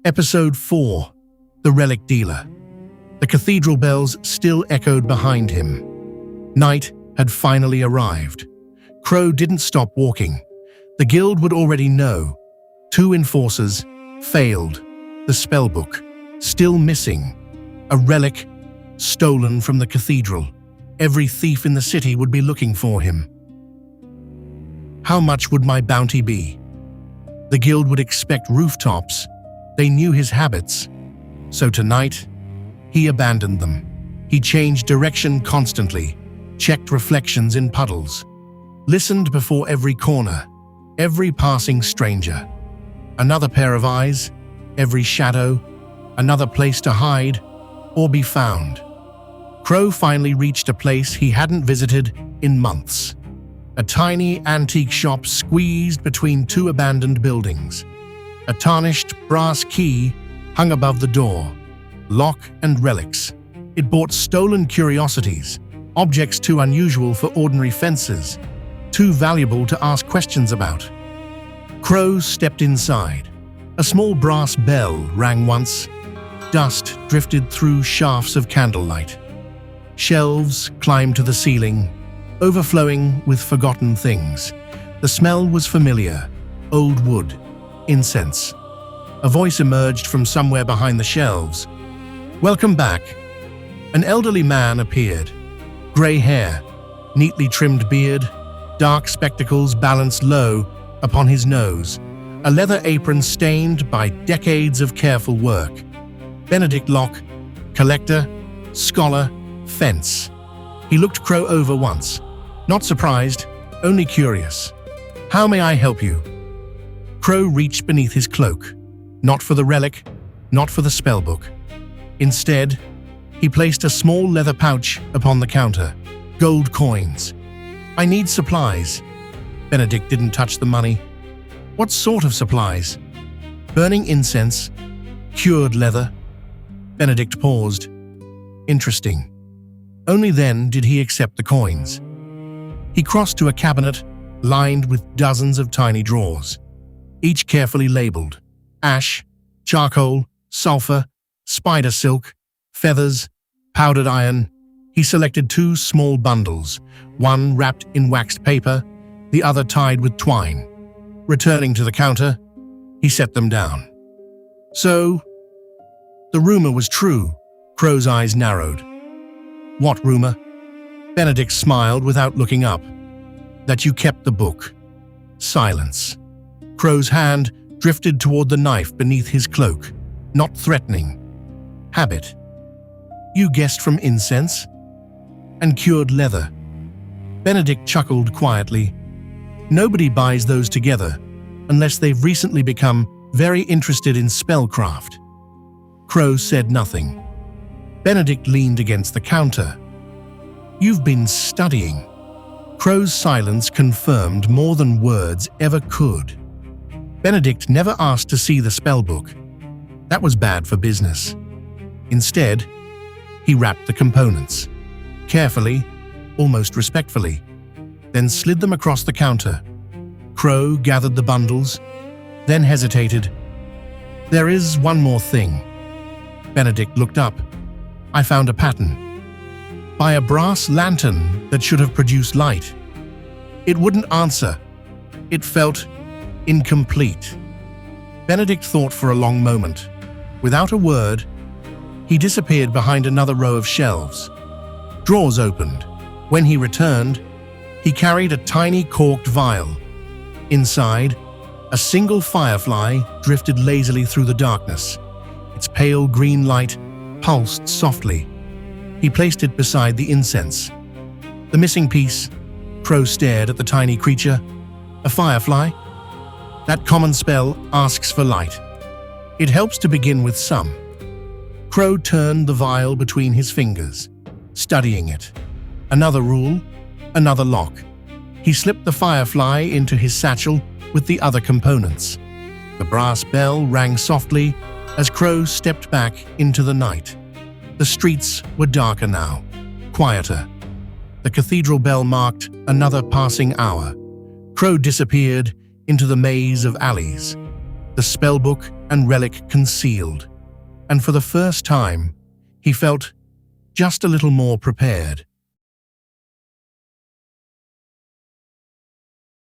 Episode 4. The Relic Dealer. The cathedral bells still echoed behind him. Night had finally arrived. Crowe didn't stop walking. The guild would already know. 2 enforcers failed. The spellbook still missing. A relic stolen from the cathedral. Every thief in the city would be looking for him. How much would my bounty be? The guild would expect rooftops. They knew his habits. So tonight, he abandoned them. He changed direction constantly, checked reflections in puddles, listened before every corner, every passing stranger. Another pair of eyes, every shadow, another place to hide or be found. Crowe finally reached a place he hadn't visited in months. A tiny antique shop squeezed between 2 abandoned buildings. A tarnished brass key hung above the door. Lock and relics. It bought stolen curiosities, objects too unusual for ordinary fences, too valuable to ask questions about. Crowe stepped inside. A small brass bell rang once. Dust drifted through shafts of candlelight. Shelves climbed to the ceiling, overflowing with forgotten things. The smell was familiar. Old wood. Incense. A voice emerged from somewhere behind the shelves. "Welcome back." An elderly man appeared. Grey hair, neatly trimmed beard, dark spectacles balanced low upon his nose, a leather apron stained by decades of careful work. Benedict Locke, collector, scholar, fence. He looked Crowe over once. Not surprised, only curious. "How may I help you?" Crowe reached beneath his cloak. Not for the relic, not for the spellbook. Instead, he placed a small leather pouch upon the counter. Gold coins. "I need supplies." Benedict didn't touch the money. "What sort of supplies?" "Burning incense, cured leather." Benedict paused. Interesting. Only then did he accept the coins. He crossed to a cabinet lined with dozens of tiny drawers, each carefully labeled. Ash, charcoal, sulfur, spider silk, feathers, powdered iron. He selected 2 small bundles, one wrapped in waxed paper, the other tied with twine. Returning to the counter, he set them down. "So, the rumor was true." Crowe's eyes narrowed. "What rumor?" Benedict smiled without looking up. "That you kept the book." Silence. Crowe's hand drifted toward the knife beneath his cloak, not threatening. "Habit." "You guessed from incense?" "And cured leather." Benedict chuckled quietly. "Nobody buys those together unless they've recently become very interested in spellcraft." Crowe said nothing. Benedict leaned against the counter. "You've been studying." Crowe's silence confirmed more than words ever could. Benedict never asked to see the spellbook. That was bad for business. Instead, he wrapped the components. Carefully, almost respectfully, then slid them across the counter. Crowe gathered the bundles, then hesitated. "There is one more thing." Benedict looked up. "I found a pattern. By a brass lantern that should have produced light. It wouldn't answer. It felt incomplete." Benedict thought for a long moment. Without a word, he disappeared behind another row of shelves. Drawers opened. When he returned, he carried a tiny corked vial. Inside, a single firefly drifted lazily through the darkness. Its pale green light pulsed softly. He placed it beside the incense. The missing piece. Crowe stared at the tiny creature. "A firefly? That common spell asks for light. It helps to begin with some." Crowe turned the vial between his fingers, studying it. Another rule, another lock. He slipped the firefly into his satchel with the other components. The brass bell rang softly as Crowe stepped back into the night. The streets were darker now, quieter. The cathedral bell marked another passing hour. Crowe disappeared into the maze of alleys. the spellbook and relic concealed, and for the first time, he felt just a little more prepared.